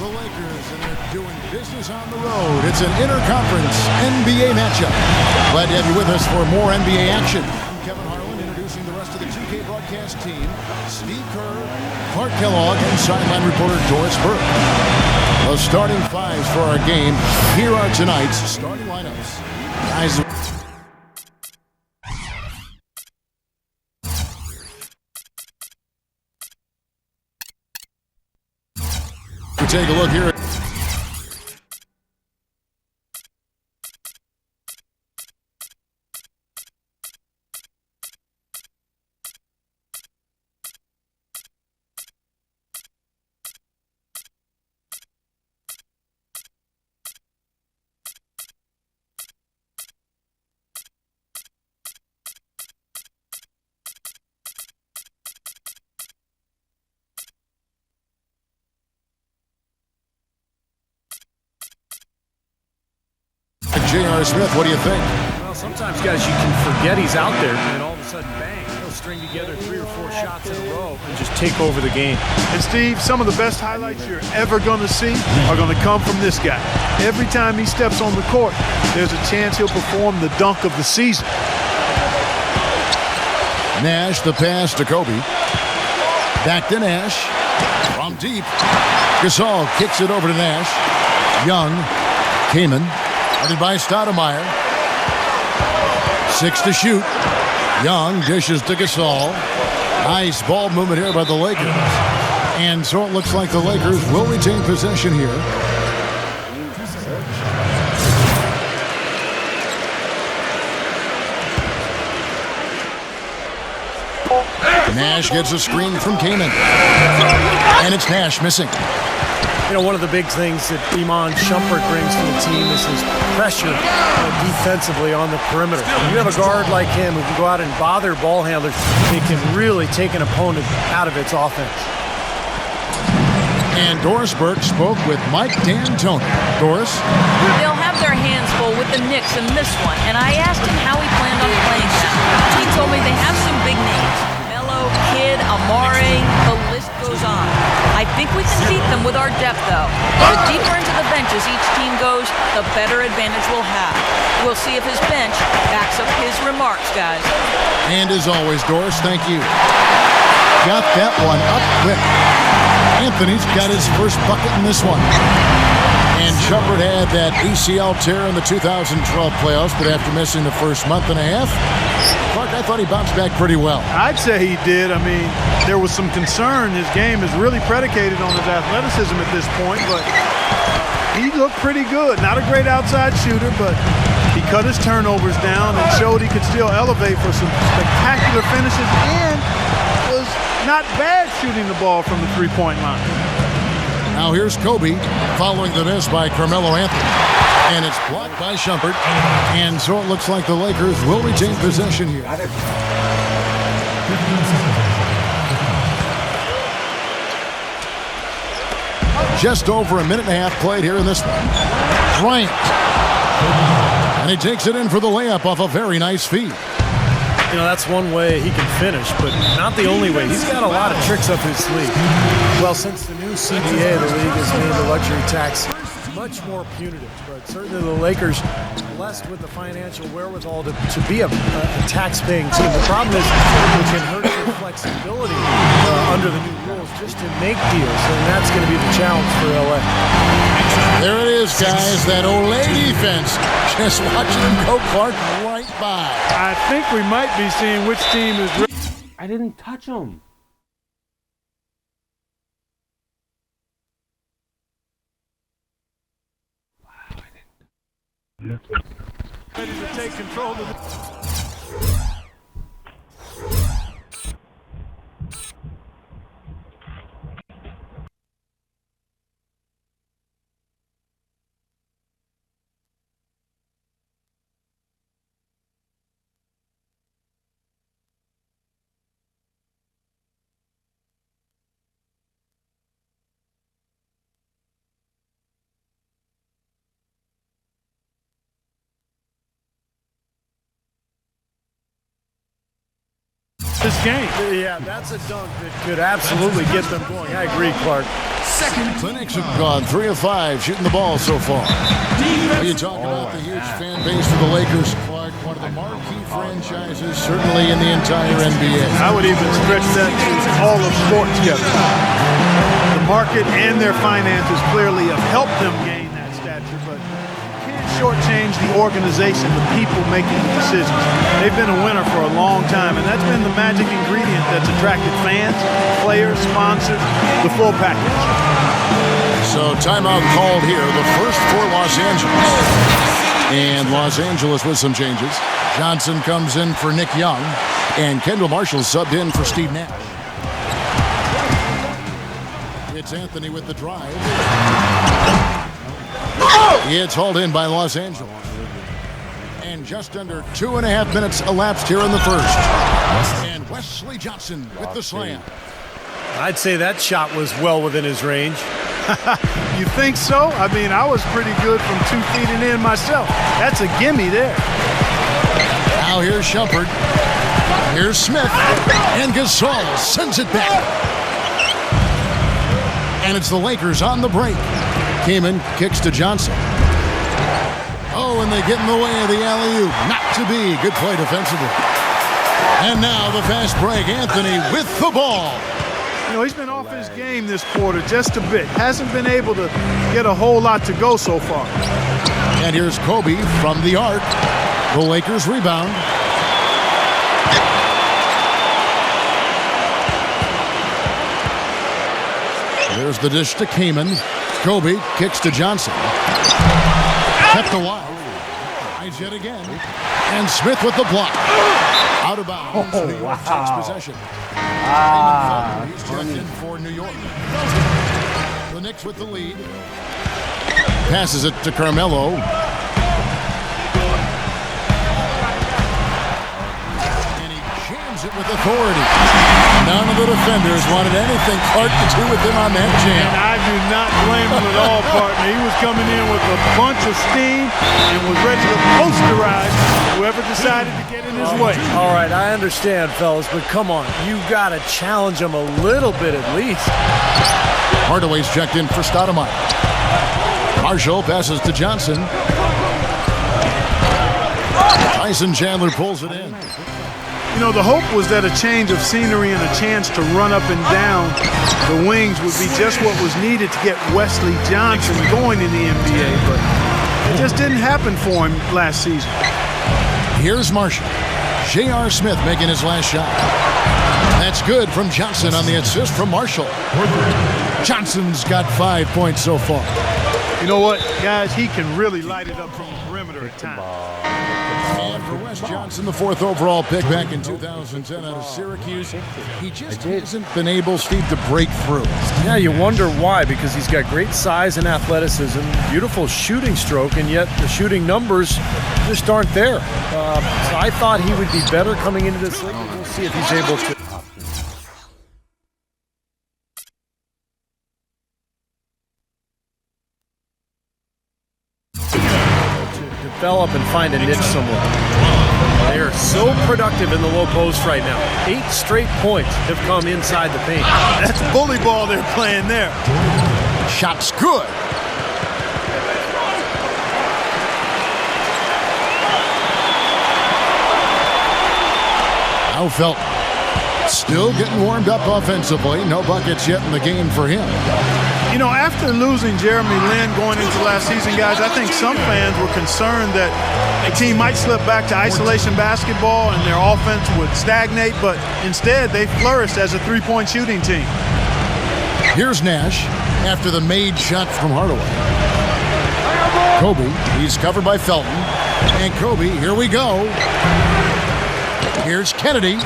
the Lakers, and they're doing business on the road. It's an interconference NBA matchup. Glad to have you with us for more NBA action. I'm Kevin Harlan, introducing the rest of the 2K broadcast team. Steve Kerr, Clark Kellogg, and sideline reporter Doris Burke. The starting fives for our game. Here are tonight's starting lineups. Guys, we take a look here. J.R. Smith, what do you think? Well, sometimes, guys, you can forget he's out there, and all of a sudden, bang, he'll string together 3 or 4 shots in a row and just take over the game. And, Steve, some of the best highlights you're ever going to see are going to come from this guy. Every time he steps on the court, there's a chance he'll perform the dunk of the season. Nash, the pass to Kobe. Back to Nash. From deep. Gasol kicks it over to Nash. Young. Kamen. Headed by Stoudemire. 6 to shoot. Young dishes to Gasol. Nice ball movement here by the Lakers. And so it looks like the Lakers will retain possession here. Nash gets a screen from Kamen. And it's Nash missing. You know, one of the big things that Iman Shumpert brings to the team is his pressure defensively on the perimeter. When you have a guard like him who can go out and bother ball handlers, he can really take an opponent out of its offense. And Doris Burke spoke with Mike D'Antoni. Doris? They'll have their hands full with the Knicks in this one, and I asked him how he planned on playing them. He told me they have some big names. Melo, Kidd, Amare, the list goes on. I think we can beat them with our depth, though. The deeper into the benches each team goes, the better advantage we'll have. We'll see if his bench backs up his remarks, guys. And as always, Doris, thank you. Got that one up quick. Anthony's got his first bucket in this one. And Shumpert had that ACL tear in the 2012 playoffs, but after missing the first month and a half, Clark, I thought he bounced back pretty well. I'd say he did. I mean, there was some concern. His game is really predicated on his athleticism at this point, but he looked pretty good. Not a great outside shooter, but he cut his turnovers down and showed he could still elevate for some spectacular finishes and was not bad shooting the ball from the three-point line. Now here's Kobe following the miss by Carmelo Anthony. And it's blocked by Shumpert. And so it looks like the Lakers will retain possession here. Just over a minute and a half played here in this one. Bryant. And he takes it in for the layup off a very nice feed. You know, that's one way he can finish, but not the only way. He's got a lot of tricks up his sleeve. Well, since the new CBA, the league has made the luxury tax much more punitive, but certainly the Lakers blessed with the financial wherewithal to be a tax-paying team. The problem is it can hurt your flexibility under the new rules just to make deals, and that's going to be the challenge for LA. There it is, guys, that Olay defense. Just watching him go, Clark, right by. I think we might be seeing which team is... I didn't touch him. ready to take control of the... this game. Yeah, that's a dunk that could absolutely get them going. I agree, Clark. Clinics have gone 3 of 5 shooting the ball so far. You talk about the huge fan base for the Lakers, Clark, one of the marquee franchises certainly in the entire NBA. I would even stretch that to all of sports together. The market and their finances clearly have helped them gain that stature, but you can't shortchange the organization, the people making the decisions. They've been a winner for a long time, and that's been the magic ingredient that's attracted fans, players, sponsors, the full package. So timeout called here, the first for Los Angeles. And Los Angeles with some changes. Johnson comes in for Nick Young, and Kendall Marshall subbed in for Steve Nash. It's Anthony with the drive. It's hauled in by Los Angeles. And just under 2.5 minutes elapsed here in the first. And Wesley Johnson with the slam. I'd say that shot was well within his range. You think so? I mean, I was pretty good from 2 feet and in myself. That's a gimme there. Now here's Shumpert. Here's Smith. And Gasol sends it back. And it's the Lakers on the break. Kaman kicks to Johnson. Oh, and they get in the way of the alley-oop. Not to be. Good play defensively. And now the fast break. Anthony with the ball. You know, he's been off his game this quarter just a bit. Hasn't been able to get a whole lot to go so far. And here's Kobe from the arc. The Lakers rebound. There's the dish to Kaman. Kobe kicks to Johnson. Kept alive. Eyes yet again. And Smith with the block. Out of bounds. New York takes possession. He's checked in for New York. The Knicks with the lead. Passes it to Carmelo. And he jams it with authority. None of the defenders wanted anything Clark to do with him on that jam. And I do not blame him at all, partner. He was coming in with a bunch of steam and was ready to posterize whoever decided to get in his way. All right, I understand, fellas, but come on. You've got to challenge him a little bit at least. Hardaway's checked in for Stoudemire. Marshall passes to Johnson. Tyson Chandler pulls it in. You know, the hope was that a change of scenery and a chance to run up and down the wings would be just what was needed to get Wesley Johnson going in the NBA, but it just didn't happen for him last season. Here's Marshall. J.R. Smith making his last shot. That's good from Johnson on the assist from Marshall. Johnson's got 5 points so far. You know what, guys? He can really light it up from the perimeter at times. And for Wes Johnson, the 4th overall pick back in 2010 out of Syracuse, he just hasn't been able, Steve, to break through. Yeah, you wonder why, because he's got great size and athleticism, beautiful shooting stroke, and yet the shooting numbers just aren't there. So I thought he would be better coming into this league. We'll see if he's able to. Develop and find a niche somewhere. They are so productive in the low post right now. 8 straight points have come inside the paint. That's bully ball they're playing there. Shot's good. Now Felton still getting warmed up offensively. No buckets yet in the game for him. You know, after losing Jeremy Lin going into last season, guys, I think some fans were concerned that the team might slip back to isolation basketball and their offense would stagnate, but instead they flourished as a three-point shooting team. Here's Nash after the made shot from Hardaway. Kobe, he's covered by Felton. And Kobe, here we go. Here's Kennedy,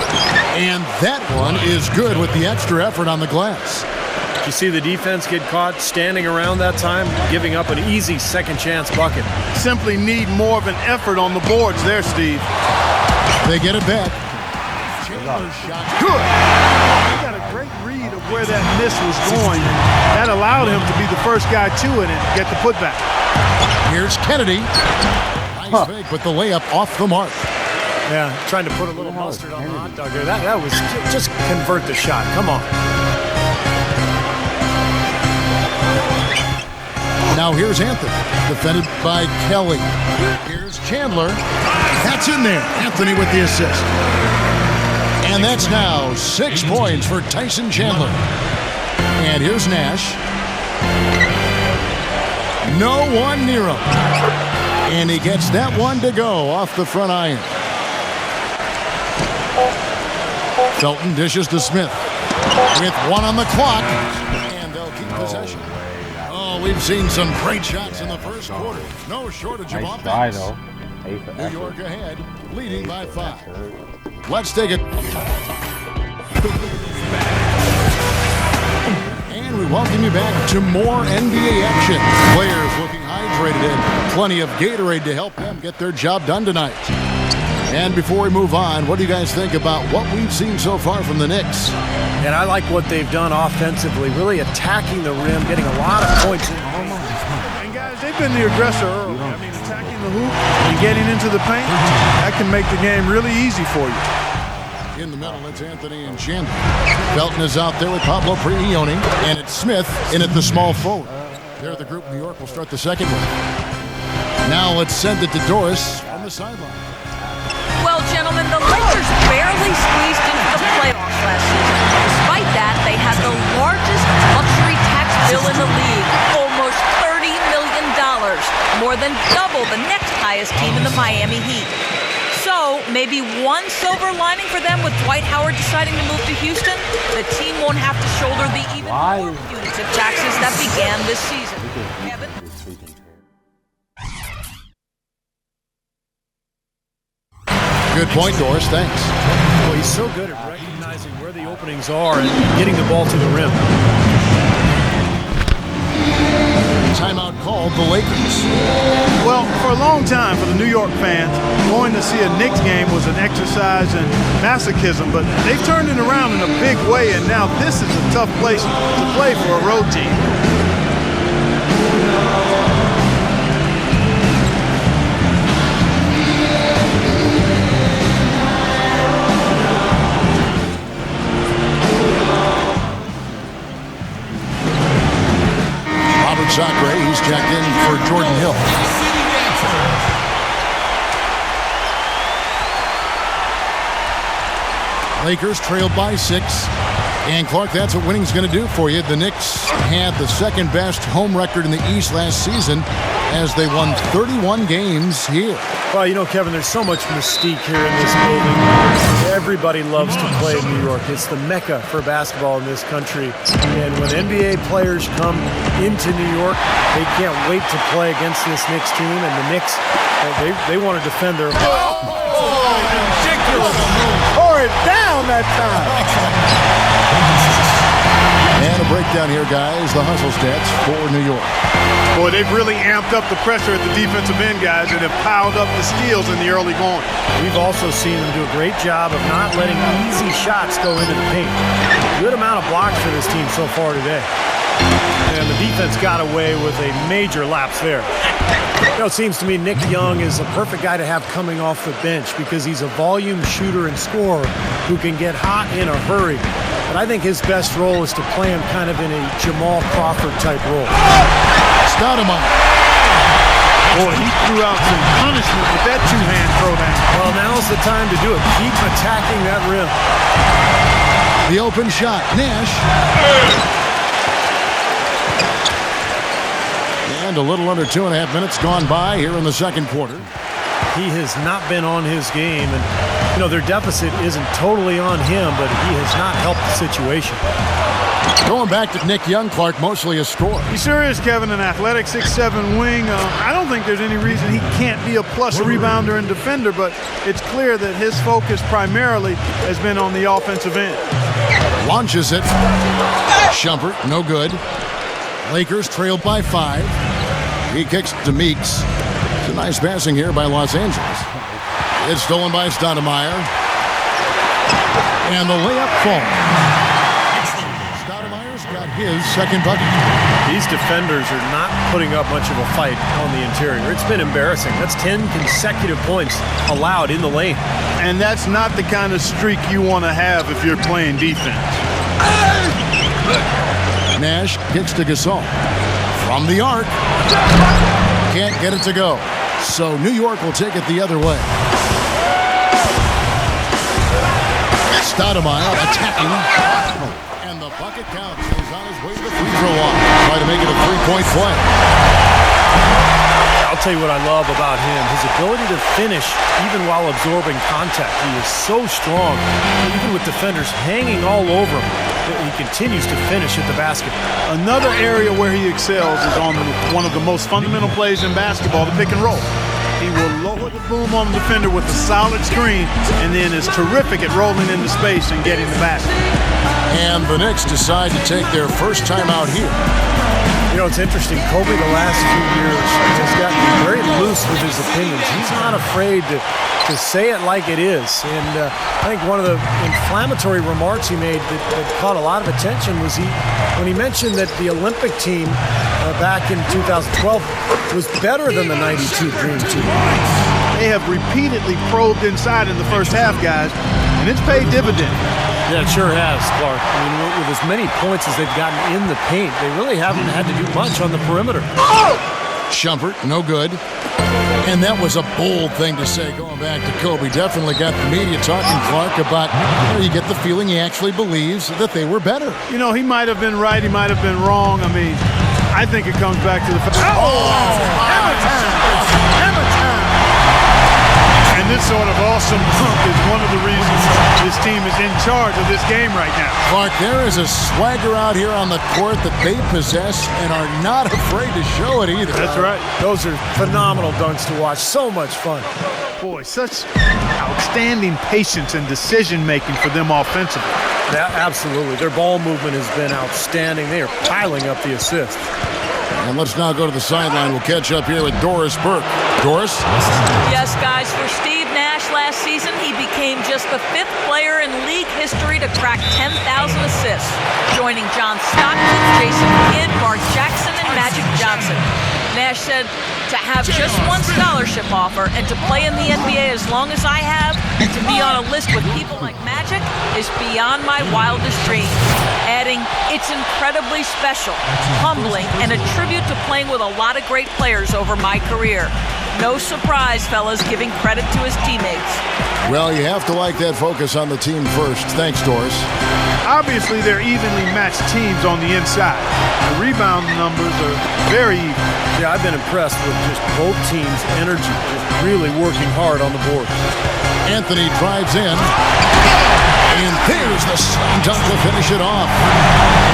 and that one is good with the extra effort on the glass. You see the defense get caught standing around that time, giving up an easy second chance bucket. Simply need more of an effort on the boards there, Steve. They get it back. Chandler's shot, good. He got a great read of where that miss was going. That allowed him to be the first guy to it and get the putback. Here's Kennedy. Nice fake with the layup off the mark. Yeah, trying to put a little mustard on the hot dog there. That was just convert the shot. Come on. Now here's Anthony, defended by Kelly. Here's Chandler. That's in there. Anthony with the assist. And that's now 6 points for Tyson Chandler. And here's Nash. No one near him. And he gets that one to go off the front iron. Felton dishes to Smith with 1 on the clock. And they'll keep possession. Oh, we've seen some great shots in the first quarter. No shortage of offense. New York ahead, leading by 5. Let's take it. And we welcome you back to more NBA action. Players looking hydrated and plenty of Gatorade to help them get their job done tonight. And before we move on, what do you guys think about what we've seen so far from the Knicks? And I like what they've done offensively, really attacking the rim, getting a lot of points in. And guys, they've been the aggressor early. I mean, attacking the hoop and getting into the paint, that can make the game really easy for you. In the middle, it's Anthony and Chandler. Felton is out there with Pablo Prigioni, and it's Smith in at the small forward. There, the group New York will start the second one. Now let's send it to Doris on the sideline. Well, gentlemen, the Lakers barely squeezed into the playoffs last season. Despite that, they had the largest luxury tax bill in the league, almost $30 million, more than double the next highest team in the Miami Heat. So, maybe one silver lining for them with Dwight Howard deciding to move to Houston, the team won't have to shoulder the even more punitive taxes that began this season. Kevin? Good point, Doris. Thanks. Well, he's so good at recognizing where the openings are and getting the ball to the rim. Timeout called the Lakers. Well, for a long time for the New York fans, going to see a Knicks game was an exercise in masochism, but they've turned it around in a big way, and now this is a tough place to play for a road team. Sacre, he's checked in for Jordan Hill. Lakers trailed by 6. And Clark, that's what winning's going to do for you. The Knicks had the second best home record in the East last season as they won 31 games here. Well, you know, Kevin, there's so much mystique here in this building. Everybody loves to play in New York. It's the mecca for basketball in this country. And when NBA players come into New York, they can't wait to play against this Knicks team. And the Knicks, they want to defend their... Ridiculous! Tore it down that time! And a breakdown here, guys. The hustle stats for New York. Boy, they've really amped up the pressure at the defensive end, guys, and have piled up the steals in the early going. We've also seen them do a great job of not letting easy shots go into the paint. Good amount of blocks for this team so far today. And the defense got away with a major lapse there. You know, it seems to me Nick Young is a perfect guy to have coming off the bench because he's a volume shooter and scorer who can get hot in a hurry. But I think his best role is to play him kind of in a Jamal Crawford type role. Stoudemire. Boy, he threw out some punishment with that two-hand throwdown. Well, now's the time to do it. Keep attacking that rim. The open shot. Nash. And a little under 2.5 minutes gone by here in the second quarter. He has not been on his game, and you know their deficit isn't totally on him, but he has not helped the situation. Going back to Nick Young, Clark, mostly a scorer. He sure is, Kevin, an athletic 6'7" wing. I don't think there's any reason he can't be a plus rebounder and defender, but it's clear that his focus primarily has been on the offensive end. Launches it. Shumpert, no good. Lakers trailed by 5. He kicks to Meeks. It's a nice passing here by Los Angeles. It's stolen by Stoudemire. And the layup falls. Stoudemire's got his second bucket. These defenders are not putting up much of a fight on the interior. It's been embarrassing. That's 10 consecutive points allowed in the lane. And that's not the kind of streak you want to have if you're playing defense. Nash kicks to Gasol. From the arc. Can't get it to go. So New York will take it the other way. Stoudemire attacking. And the bucket counts. He's on his way to the free throw line. Try to make it a three-point play. I'll tell you what I love about him. His ability to finish even while absorbing contact. He is so strong. Even with defenders hanging all over him, he continues to finish at the basket. Another area where he excels is on one of the most fundamental plays in basketball, the pick and roll. He will lower the boom on the defender with a solid screen and then is terrific at rolling into space and getting the basket. And the Knicks decide to take their first time out here. You know, it's interesting. Kobe, the last few years, has gotten very loose with his opinions. He's not afraid to say it like it is. And I think one of the inflammatory remarks he made that caught a lot of attention was when he mentioned that the Olympic team back in 2012 was better than the '92 Dream Team. They have repeatedly probed inside in the first half, guys, and it's paid dividends. Yeah, it sure has, Clark. I mean, with as many points as they've gotten in the paint, they really haven't had to do much on the perimeter. Shumpert, no good. And that was a bold thing to say going back to Kobe. Definitely got the media talking, Clark, about, you get the feeling he actually believes that they were better. You know, he might have been right, he might have been wrong. I mean, I think it comes back to the fact. Hammer time! Hammer time! And this sort of awesome dunk is one of the reasons this team is in charge of this game right now. Clark, there is a swagger out here on the court that they possess and are not afraid to show it either. That's right. Those are phenomenal dunks to watch. So much fun. Boy, such outstanding patience and decision-making for them offensively. Yeah, absolutely. Their ball movement has been outstanding. They are piling up the assists. And let's now go to the sideline. We'll catch up here with Doris Burke. Doris? Yes, guys, for Steve Nash last season, he became just the 5th player in league history to crack 10,000 assists, joining John Stockton, Jason Kidd, Mark Jackson, and Magic Johnson. Nash said to have just one scholarship offer and to play in the NBA as long as I have and to be on a list with people like Magic is beyond my wildest dreams. Adding, it's incredibly special, humbling, and a tribute to playing with a lot of great players over my career. No surprise, fellas, giving credit to his teammates. Well, you have to like that focus on the team first. Thanks, Doris. Obviously, they're evenly matched teams on the inside. The rebound numbers are very even. Yeah, I've been impressed with just both teams' energy, just really working hard on the board. Anthony drives in. And there's the slam dunk to finish it off.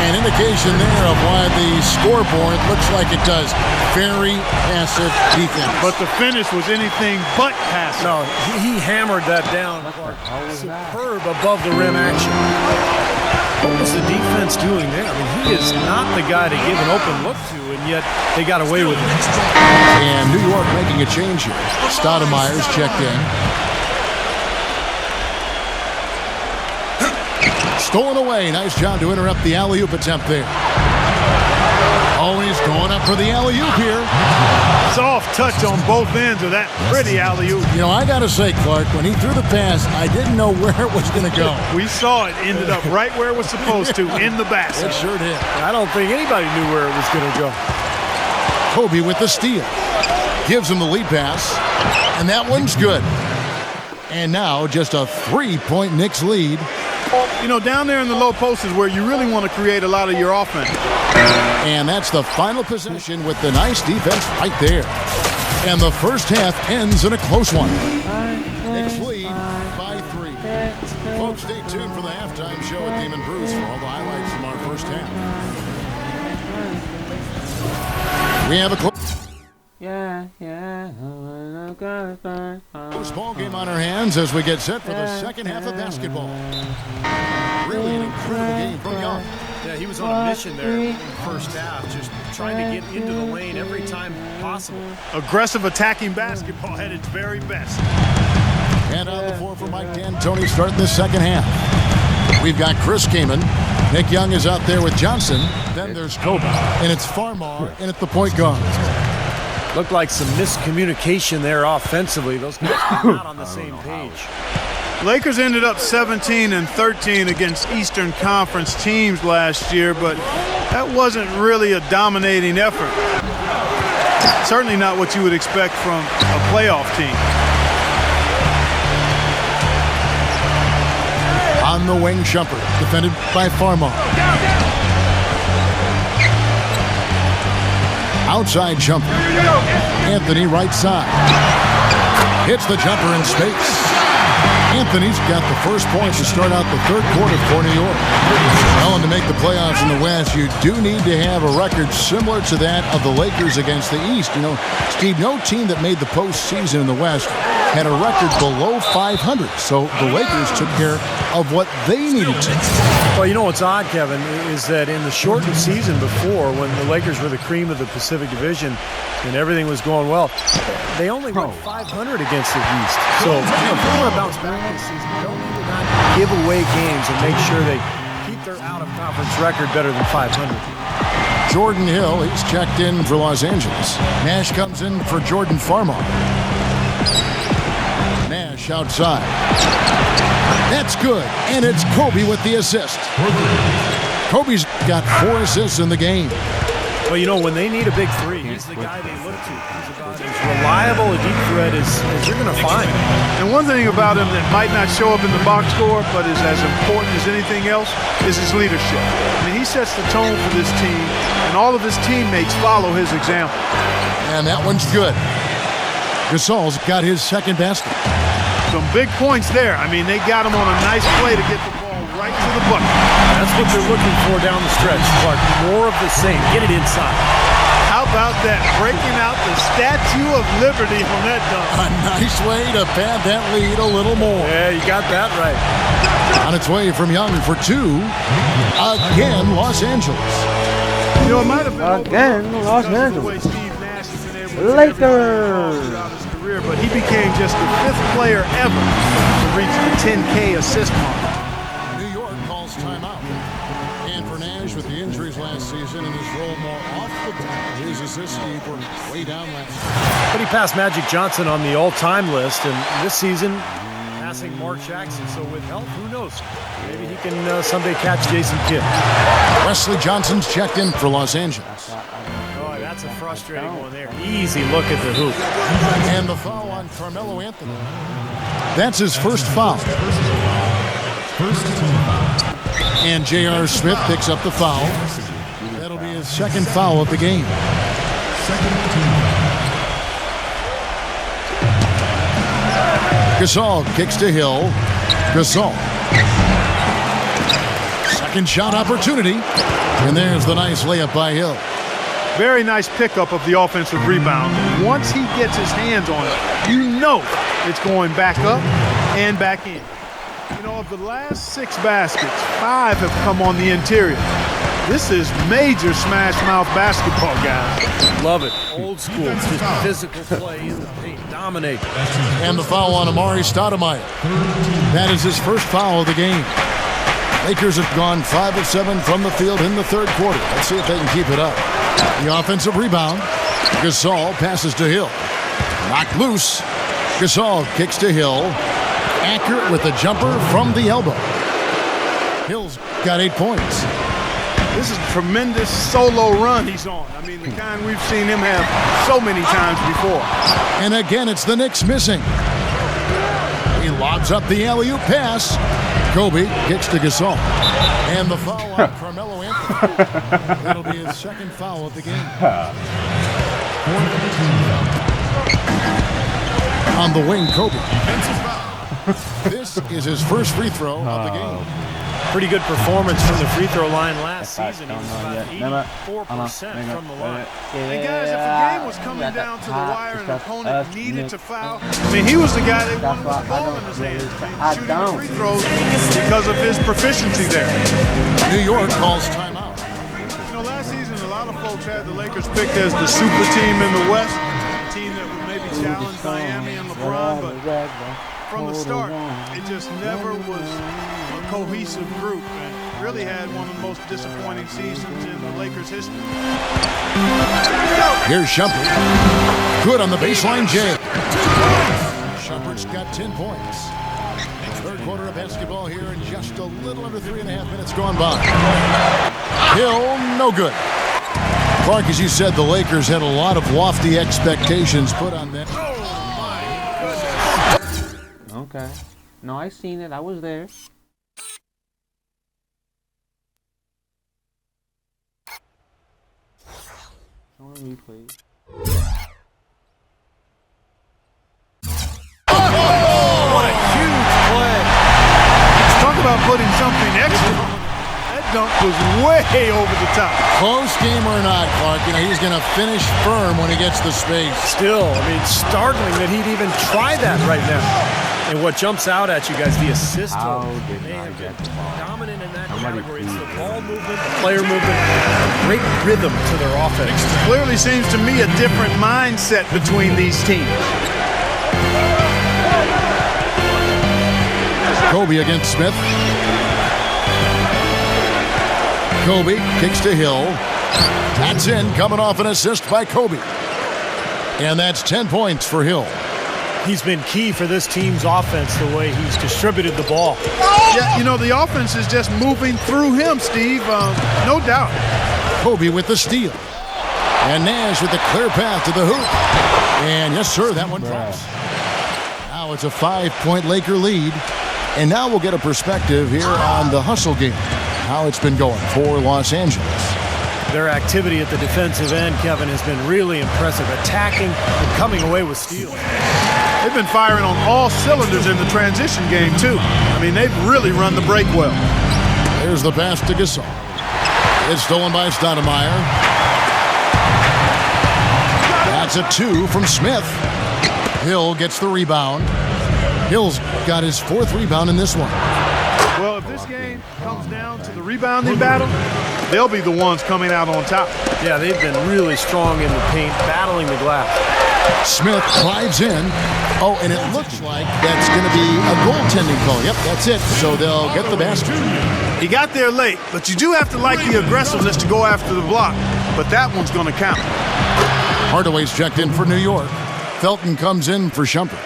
An indication there of why the scoreboard looks like it does. Very passive defense. But the finish was anything but passive. No, he hammered that down. Superb above the rim action. What was the defense doing there? I mean, he is not the guy to give an open look to, and yet they got away with it. And New York making a change here. Stoudemire's checked in. Stolen away. Nice job to interrupt the alley-oop attempt there. Oh, he's going up for the alley-oop here. Soft touch on both ends of that pretty alley-oop. You know, I got to say, Clark, when he threw the pass, I didn't know where it was going to go. We saw it ended up right where it was supposed to, in the basket. It sure did. I don't think anybody knew where it was going to go. Kobe with the steal. Gives him the lead pass, and that one's good. And now just a 3-point Knicks lead. You know, down there in the low post is where you really want to create a lot of your offense. And that's the final possession with the nice defense right there. And the first half ends in a close one. Knicks lead by 3. Folks, stay tuned for the halftime show at Demon Brews for all the highlights from our first half. We have a close ball game on our hands as we get set for the second half of basketball. Really an incredible game from Young. Yeah, he was on a mission there in the first half, just trying to get into the lane every time possible. Aggressive attacking basketball at its very best. And on the floor for Mike D'Antoni starting the second half. We've got Chris Kaman. Nick Young is out there with Johnson. Then there's Kobe. And it's Farmar in at the point guard. Looked like some miscommunication there offensively. Those guys are not on the same page. Lakers ended up 17-13 against Eastern Conference teams last year, but That wasn't really a dominating effort. Certainly not what you would expect from a playoff team. On the wing, Shumpert, defended by Farmar. Outside Shumpert. Anthony right side. Hits the jumper in space. Anthony's got the first point to start out the third quarter for New York. Well, and to make the playoffs in the West, you do need to have a record similar to that of the Lakers against the East. You know, Steve, no team that made the postseason in the West had a record below 500. So the Lakers took care of what they needed to. Well, you know what's odd, Kevin, is that in the shortened season before, when the Lakers were the cream of the Pacific Division and everything was going well, they only went 500 against the East. So, you know, if they want to bounce back this season, they don't need to not give away games and make sure they keep their out-of-conference record better than 500. Jordan Hill, he's checked in for Los Angeles. Nash comes in for Jordan Farmar. Nash outside. That's good, and it's Kobe with the assist. Kobe's got 4 assists in the game. Well, you know, when they need a big three, he's the guy they look to. He's about as reliable a deep threat as you're going to find. And one thing about him that might not show up in the box score, but is as important as anything else, is his leadership. I mean, he sets the tone for this team, and all of his teammates follow his example. And that one's good. Gasol's got his second basket. Some big points there. I mean, they got him on a nice play to get the ball right to the bucket. That's what they're looking for down the stretch, Clark. More of the same. Get it inside. How about that? Breaking out the Statue of Liberty on that dunk. A nice way to pad that lead a little more. Yeah, you got that right. On its way from Young for 2. Again, Los Angeles. You know, it might have been Again, Los Angeles. Lakers. Career, but he became just the 5th player ever to reach the 10K assist mark. New York calls timeout. And for Nash, with the injuries last season and his role more off the ball, his assists were way down last year. But he passed Magic Johnson on the all-time list, and this season, passing Mark Jackson. So with help, who knows? Maybe he can someday catch Jason Kidd. Wesley Johnson's checked in for Los Angeles. That's a frustrating one there. Easy look at the hoop. And the foul on Carmelo Anthony. That's his first foul. And J.R. Smith picks up the foul. That'll be his second foul of the game. Gasol kicks to Hill. Gasol. Second shot opportunity. And there's the nice layup by Hill. Very nice pickup of the offensive rebound. Once he gets his hands on it, you know it's going back up and back in. You know, of the last 6 baskets, 5 have come on the interior. This is major smash mouth basketball, guys. Love it. Old school. Just physical play in the paint. Dominate. And the foul on Amari Stoudemire. That is his first foul of the game. Lakers have gone 5 of 7 from the field in the third quarter. Let's see if they can keep it up. The offensive rebound. Gasol passes to Hill. Knocked loose. Gasol kicks to Hill. Accurate with the jumper from the elbow. Hill's got 8 points. This is a tremendous solo run he's on. I mean, the kind we've seen him have so many times before. And again, it's the Knicks missing. He lobs up the alley-oop pass. Kobe kicks to Gasol. And the foul on Carmelo Anthony. That'll be his second foul of the game. On the wing, Kobe. This is his first free throw of the game. Pretty good performance from the free throw line last season. He was about 84% from the line. And guys, if the game was coming down to the wire and an opponent needed to foul, I mean, he was the guy they wanted with the ball in his hands, shooting the free throws because of his proficiency there. New York calls timeout. You know, last season, a lot of folks had the Lakers picked as the super team in the West, a team that would maybe challenge Miami and LeBron, but from the start, it just never was a cohesive group and really had one of the most disappointing seasons in the Lakers' history. Here's Shumpert. Good on the baseline, Jay. Shumpert's got 10 points. Third quarter of basketball here in just a little under 3.5 minutes gone by. Hill, no good. Clark, as you said, the Lakers had a lot of lofty expectations put on them. Okay. No, I seen it. I was there. Show me, please. What a huge play. Talk about putting something extra. That dunk was way over the top. Close game or not, Clark, he's going to finish firm when he gets the space. Still, startling that he'd even try that right now. And what jumps out at you guys, the assist. How They did I have get been the ball? dominant in that Somebody category. It's the please. ball movement, the player movement, great rhythm to their offense. Clearly seems to me a different mindset between these teams. Kobe against Smith. Kobe kicks to Hill. That's in, coming off an assist by Kobe. And that's 10 points for Hill. He's been key for this team's offense the way he's distributed the ball. Yeah, the offense is just moving through him, Steve. No doubt. Kobe with the steal. And Nash with the clear path to the hoop. And yes, sir, that one drops. Now it's a 5-point Laker lead. And now we'll get a perspective here on the hustle game, how it's been going for Los Angeles. Their activity at the defensive end, Kevin, has been really impressive, attacking and coming away with steals. They've been firing on all cylinders in the transition game, too. They've really run the break well. There's the pass to Gasol. It's stolen by Stoudemire. That's a 2 from Smith. Hill gets the rebound. Hill's got his 4th rebound in this one. Well, if this game comes down to the rebounding battle, they'll be the ones coming out on top. Yeah, they've been really strong in the paint, battling the glass. Smith drives in. Oh, and it looks like that's going to be a goaltending call. Yep, that's it. So they'll get the basket. He got there late, but you do have to like the aggressiveness to go after the block. But that one's going to count. Hardaway's checked in for New York. Felton comes in for Shumpert.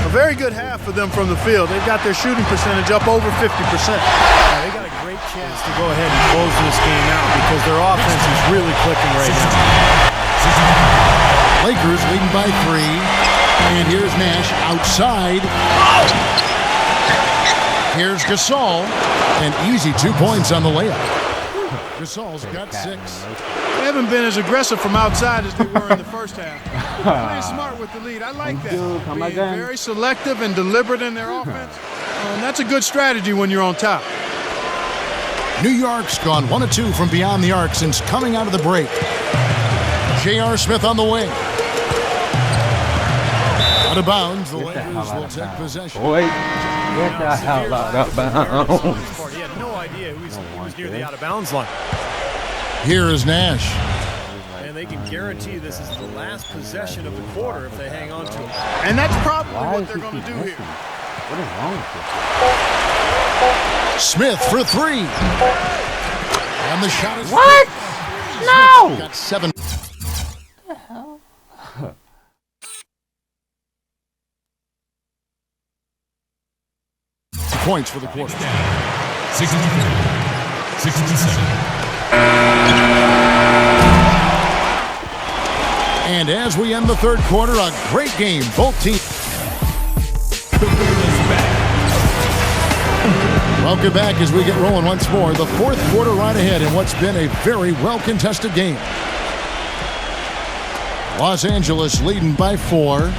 A very good half for them from the field. They've got their shooting percentage up over 50%. They got a great chance to go ahead and close this game out because their offense is really clicking right now. Lakers leading by 3. And here's Nash outside. Here's Gasol. An easy 2 points on the layup. Gasol's got 6. They haven't been as aggressive from outside as they were in the first half. Playing smart with the lead. I like that. Being very selective and deliberate in their offense. And that's a good strategy when you're on top. New York's gone 1 of 2 from beyond the arc since coming out of the break. J.R. Smith on the wing. Out of bounds, the Lakers will take possession. Wait, get the hell out of bounds. He had no idea he was near the out-of-bounds line. Here is Nash. And they can guarantee this is the last possession of the quarter if they hang on to it. And that's probably Why what is they're he going to keep do missing? here. What is wrong with you? Smith for 3. And the shot is... What? No! Got 7. What the hell? Points for the quarter. 63, 67. And as we end the third quarter, a great game. Both teams. Welcome back as we get rolling once more. The fourth quarter right ahead in what's been a very well-contested game. Los Angeles leading by 4.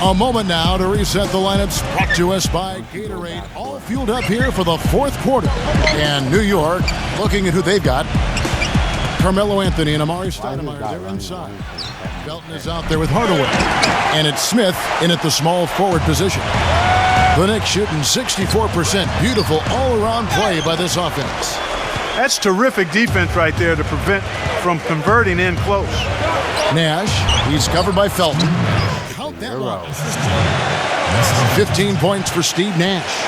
A moment now to reset the lineups, brought to us by Gatorade. All fueled up here for the fourth quarter. And New York looking at who they've got. Carmelo Anthony and Amari Stoudemire, they're inside. Felton is out there with Hardaway. And it's Smith in at the small forward position. The Knicks shooting 64%. Beautiful all-around play by this offense. That's terrific defense right there to prevent from converting in close. Nash, he's covered by Felton. Count that one. 15 points for Steve Nash.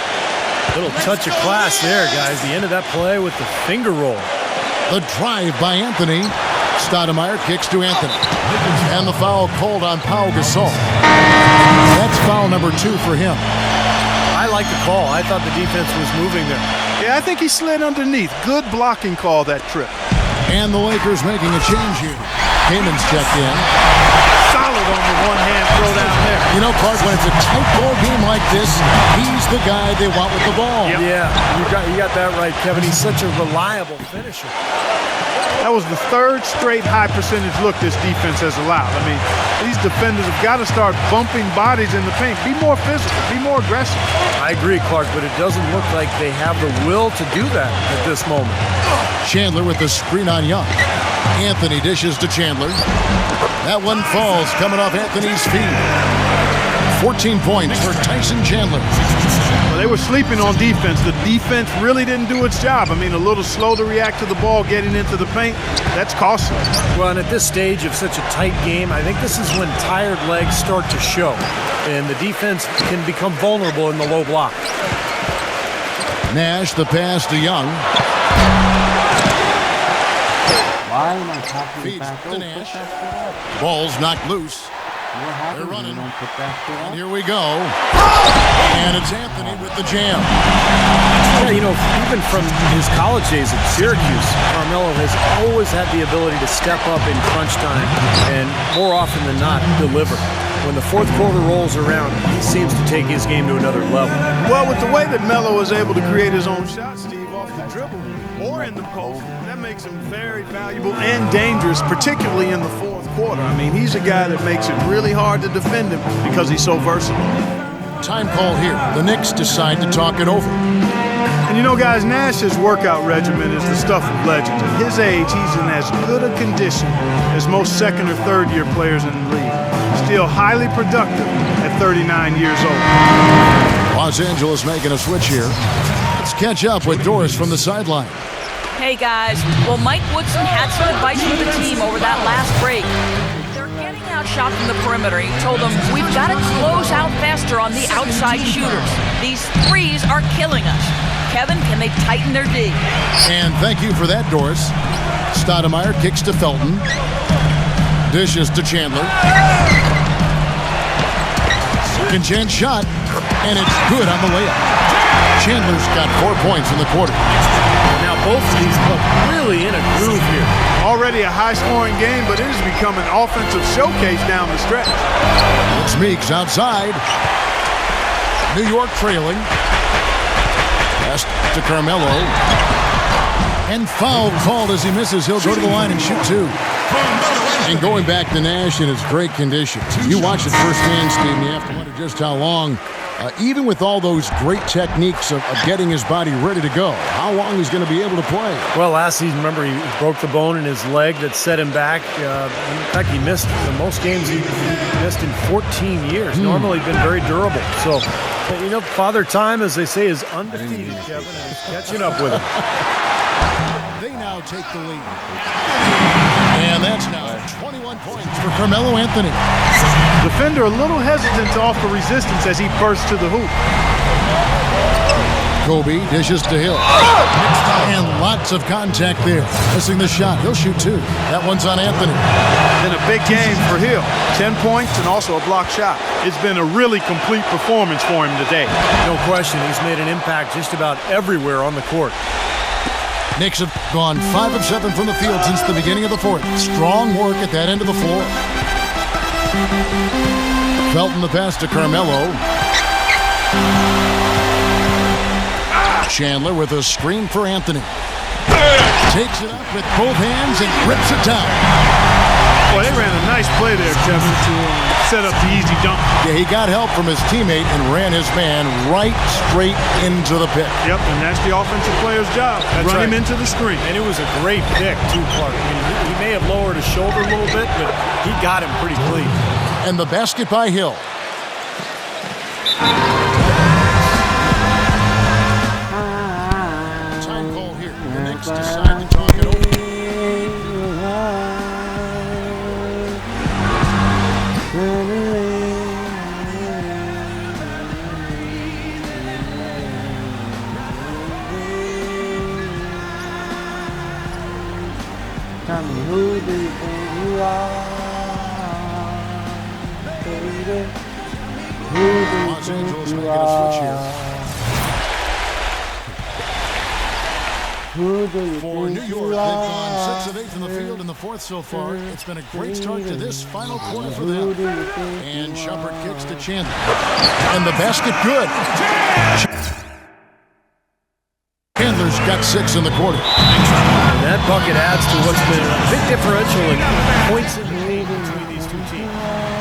Little touch of class there, guys. The end of that play with the finger roll. The drive by Anthony. Stoudemire kicks to Anthony. And the foul called on Pau Gasol. That's foul number 2 for him. I like the call. I thought the defense was moving there. Yeah, I think he slid underneath. Good blocking call that trip. And the Lakers making a change here. Kamin's checked in. Solid on the one-hand throw down there. You know, Clark, when it's a tight ball game like this, he's the guy they want with the ball. Yep. Yeah, you got that right, Kevin. He's such a reliable finisher. That was the third straight high percentage look this defense has allowed. I mean, these defenders have got to start bumping bodies in the paint. Be more physical, be more aggressive. I agree, Clark, but it doesn't look like they have the will to do that at this moment. Chandler with the screen on Young. Anthony dishes to Chandler. That one falls coming off Anthony's feet. 14 points for Tyson Chandler. Well, they were sleeping on defense. The defense really didn't do its job. I mean, a little slow to react to the ball getting into the paint. That's costly. Well, and at this stage of such a tight game, I think this is when tired legs start to show, and the defense can become vulnerable in the low block. Nash, the pass to Young. Why am I talking Feeds back? to Oh, Nash. put that shit up. Ball's knocked loose. What happens They're when running. you don't put that shit And up? here we go. And it's Anthony with the jam. Yeah, you know, even from his college days at Syracuse, Carmelo has always had the ability to step up in crunch time and more often than not deliver. When the fourth quarter rolls around, he seems to take his game to another level. Well, with the way that Melo is able to create his own shot, Steve, off the dribble or in the post, that makes him very valuable and dangerous, particularly in the fourth quarter. I mean, he's a guy that makes it really hard to defend him because he's so versatile. Time call here. The Knicks decide to talk it over. And you know, guys, Nash's workout regimen is the stuff of legends. At his age, he's in as good a condition as most second or third year players in the league. Still highly productive at 39 years old. Los Angeles making a switch here. Let's catch up with Doris from the sideline. Hey guys, well Mike Woodson had some advice for the team over that last break. They're getting outshot from the perimeter. He told them, we've got to close out faster on the outside shooters. These threes are killing us. Kevin, can they tighten their D? And thank you for that, Doris. Stoudemire kicks to Felton. Dishes to Chandler. Second chance shot, and it's good on the layup. Chandler's got 4 points in the quarter. Now both of these look really in a groove here. Already a high-scoring game, but it has become an offensive showcase down the stretch. It's Meeks outside. New York trailing. Pass to Carmelo. And foul called as he misses. He'll go to the line and shoot two. And going back to Nash in his great condition. You watch it firsthand, Steve, and you have to wonder just how long, even with all those great techniques of getting his body ready to go, how long he's going to be able to play. Well, last season, remember, he broke the bone in his leg that set him back. In fact, he missed the most games he missed in 14 years. Normally been very durable. So, you know, Father Time, as they say, is undefeated, Kevin, and he's catching up with him. They now take the lead. And that's now 21 points for Carmelo Anthony. Defender a little hesitant to offer resistance as he bursts to the hoop. Kobe dishes to Hill. And lots of contact there. Missing the shot. He'll shoot two. That one's on Anthony. Been a big game for Hill. 10 points and also a block shot. It's been a really complete performance for him today. No question, he's made an impact just about everywhere on the court. Knicks have gone 5 of 7 from the field since the beginning of the fourth. Strong work at that end of the floor. Felton the pass to Carmelo. Chandler with a screen for Anthony. Takes it up with both hands and rips it down. Boy, they ran a nice play there, Kevin, to set up the easy dunk. Yeah, he got help from his teammate and ran his man right straight into the pick. Yep, and that's the offensive player's job. Run him into the screen. And it was a great pick, too, Clark. I mean, he may have lowered his shoulder a little bit, but he got him pretty clean. And the basket by Hill. Time call here. The Knicks decide to talk it over. Tell me, who do you think you are, baby? Who do you Los think Angeles you making a switch here. are? Who do you For think New York, you they've are? gone 6 of 8 from the field in the fourth so far. It's been a great start to this final quarter for them. Who do you think And you Shumpert are? kicks to Chandler. And the basket good. Chandler's got 6 in the quarter. And that bucket adds to what's been a big differential in points in the league between these two teams.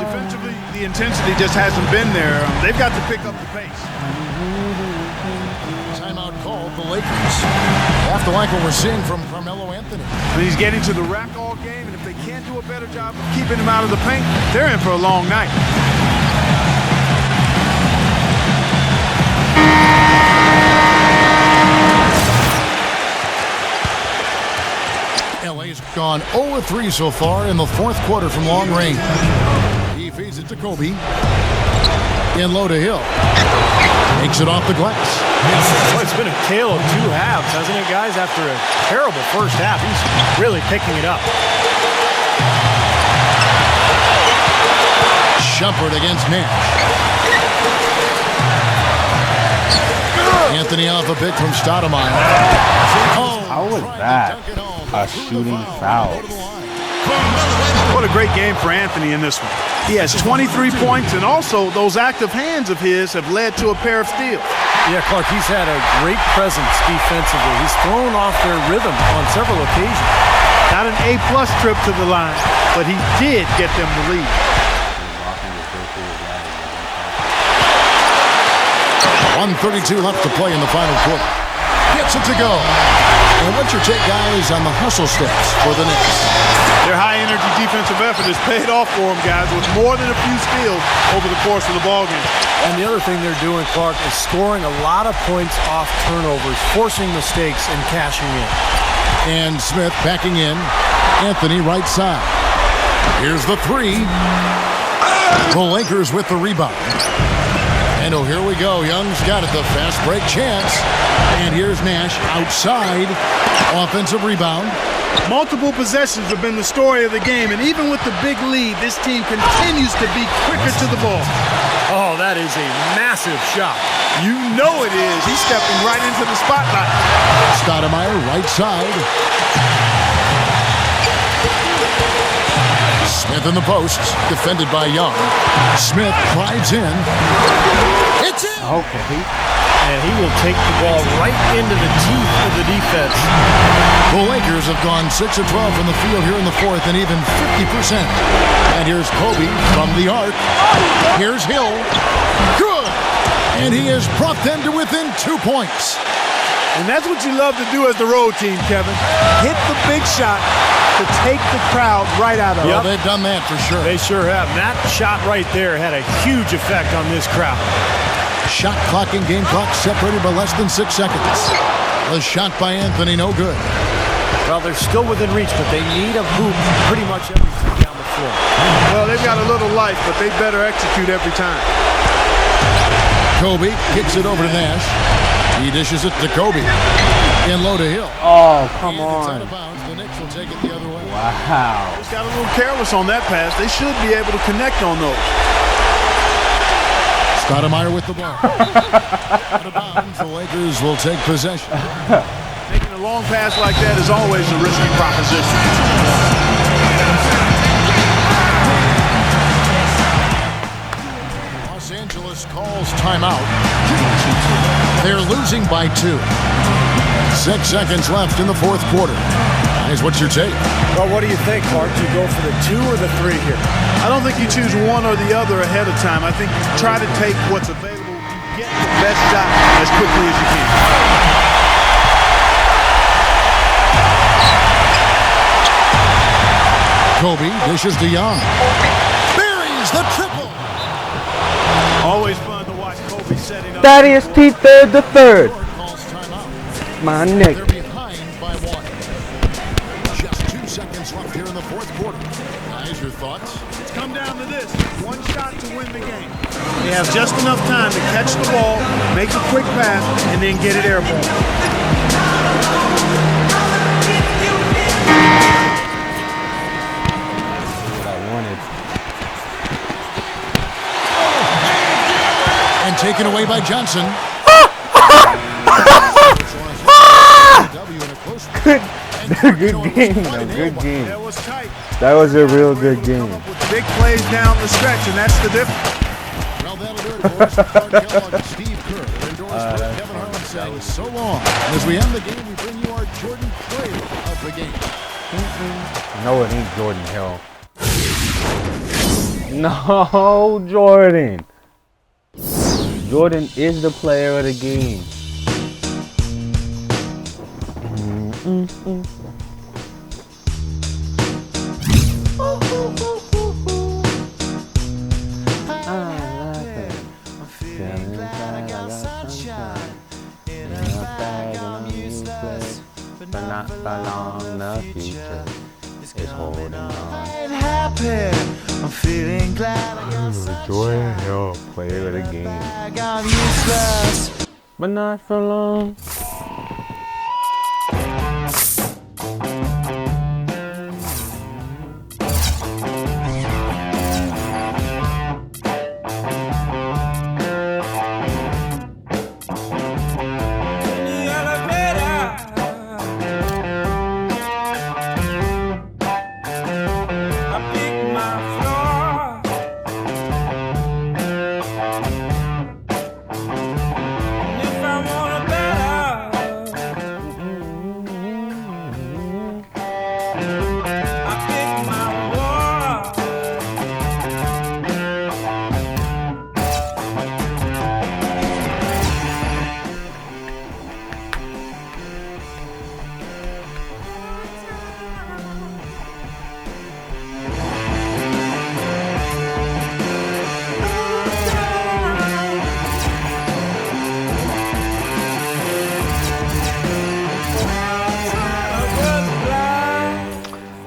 Defensively, the intensity just hasn't been there. They've got to pick up the pace. Timeout called the Lakers. Have to like what we're seeing from Carmelo Anthony. But he's getting to the rack all game, and if they can't do a better job of keeping him out of the paint, they're in for a long night. LA's gone 0-3 so far in the fourth quarter from long range. He feeds it to Kobe. In low to Hill. Takes it off the glass. Well, it's been a tale of two halves, hasn't it, guys? After a terrible first half, he's really picking it up. Shumpert against Nash. Anthony off a pick from Stoudemire. How was that a shooting foul? What a great game for Anthony in this one. He has 23 points, and also those active hands of his have led to a pair of steals. Yeah, Clark, he's had a great presence defensively. He's thrown off their rhythm on several occasions. Not an A-plus trip to the line, but he did get them the lead. 1:32 left to play in the final quarter. Gets it to go. And what's your take, guys, on the hustle steps for the Knicks? Their high-energy defensive effort has paid off for them, guys, with more than a few steals over the course of the ballgame. And the other thing they're doing, Clark, is scoring a lot of points off turnovers, forcing mistakes and cashing in. And Smith backing in. Anthony right side. Here's the three. The Lakers with the rebound. And oh, here we go. Young's got it. The fast break chance. And here's Nash outside. Offensive rebound. Multiple possessions have been the story of the game, and even with the big lead, this team continues to be quicker to the ball. Oh, that is a massive shot. You know it is. He's stepping right into the spotlight. Stoudemire right side. Smith in the post, defended by Young. Smith drives in. It's in! Okay. And he will take the ball right into the teeth of the defense. The Lakers have gone 6 of 12 from the field here in the fourth and even 50%. And here's Kobe from the arc. Here's Hill. Good! And he has brought them to within 2 points. And that's what you love to do as the road team, Kevin. Hit the big shot to take the crowd right out of it. Well, they've done that for sure. They sure have. And that shot right there had a huge effect on this crowd. Shot clock and game clock separated by less than 6 seconds. The shot by Anthony, no good. Well, they're still within reach, but they need a hoop pretty much every time down the floor. Well, they've got a little life, but they better execute every time. Kobe kicks it over to Nash. He dishes it to Kobe. In low to Hill. Oh, come And it's out on. of bounds. The Knicks will take it the other way. Wow. Just got a little careless on that pass. They should be able to connect on those. Stoudemire with the ball. Out of bounds. The Lakers will take possession. Taking a long pass like that is always a risky proposition. Los Angeles calls timeout. They're losing by 2. 6 seconds left in the fourth quarter. Guys, what's your take? Well, what do you think, Clark? Do you go for the 2 or the 3 here? I don't think you choose one or the other ahead of time. I think you try to take what's available. You get the best shot as quickly as you can. Kobe dishes to Young. Buries the triple. Always fun to watch Kobe setting up. Thaddeus T. Third the third. Calls timeout. My neck. They're behind by 1. Just 2 seconds left here in the fourth quarter. Guys, your thoughts? It's come down to this. One shot to win the game. They have just enough time to catch the ball, make a quick pass, and then get it airborne. What I wanted. And taken away by Johnson. W in a Good game. A good game. That was tight. That was a real good game. Big plays down the stretch, and that's the difference. Well, that'll do it for us. Clark Kellogg and Steve Kerr. Endorsed by Kevin Harlan saying so long. As we end the game, we bring you our Jordan play of the game. No, it ain't Jordan Hill. No, Jordan. Jordan is the player of the game. But not for long, the future is holding on. I'm feeling glad. Jordan Hill, player of the game. I'm useless. But not for long.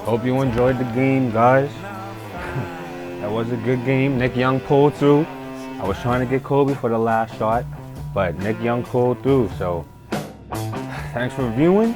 Hope you enjoyed the game, guys. That was a good game. Nick Young pulled through. I was trying to get Kobe for the last shot, but Nick Young pulled through. So thanks for viewing.